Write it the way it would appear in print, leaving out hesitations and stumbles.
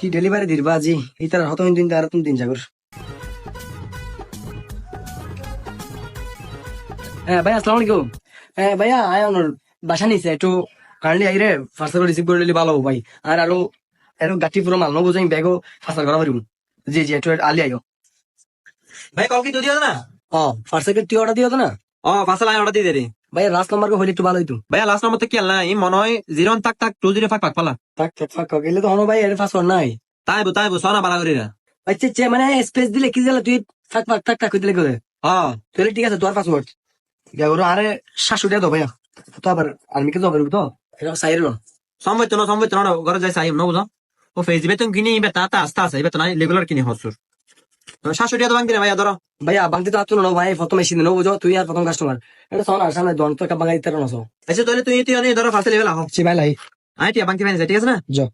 কি ডেলিভারি দিবা আজি ইতার হতো দিন আর তুমি দিন জাগর। হ্যাঁ ভাই আসসালামু আলাইকুম। হ্যাঁ ভাইয়া আয় ওনার বাসা নিছে একটু কাইন্ডলি আইরে পার্সেল রিসিভ করে নিলে ভালো হবে ভাই। আর আরো এরো গাঠি পুরো মাল নবো যাই ব্যাগও পার্সেল করা পারিব। জি জি একটু আলি আইও। ভাই কল কি তুই দিও না? ও পার্সেল তুই অর্ডার দিও তো না পার্সেল আমি অর্ডার দিয়ে দে রে। ভাই লাস্ট নাম্বার হইলে একটু ভালো হইতো। ভাইয়া লাস্ট নাম্বার তো কি আল্লাহ মনে হয় 0 তাক তাক 205 পাক পালা। থাক থাক থাক গেলে তো হনো ভাই এর পাসওয়ার্ড নাই। তাইবো সোনা বালা করি না। আচ্ছা আচ্ছা মানে স্পেস দিলে কি দিলে তুই থাক থাক থাক থাক দিলে করে হ্যাঁ তাহলে ঠিক আছে তোর পাসওয়ার্ড ওরা আরে 700 টাকা দাও ভাইয়া তো আবার আর্মিকে যাবে তো এটা সাইরে না। সম্ভব তো না ঘরে যাই চাই না বুঝো। ও ফেস দিবে তুমি কিনি বেতা তা আস্তে আস্তে এবার তো নাই রেগুলার কিনি হসুর 700 টাকা তো ভাঙ দিলে ভাইয়া ধরো। ভাইয়া বাংতি তো আতুন না ভাই প্রথম এসে দিন বুঝো তুই আর প্রথম কাস্টমার এটা শোন আর সামনে দন তো একটা বাঙালি তেরো নশো আচ্ছা তাহলে তুই তুই ধরো পার্সেল লেভেল আহ সে ভাই লাই আই টিয়া বাংতি ফাইন ঠিক আছে না। যাও।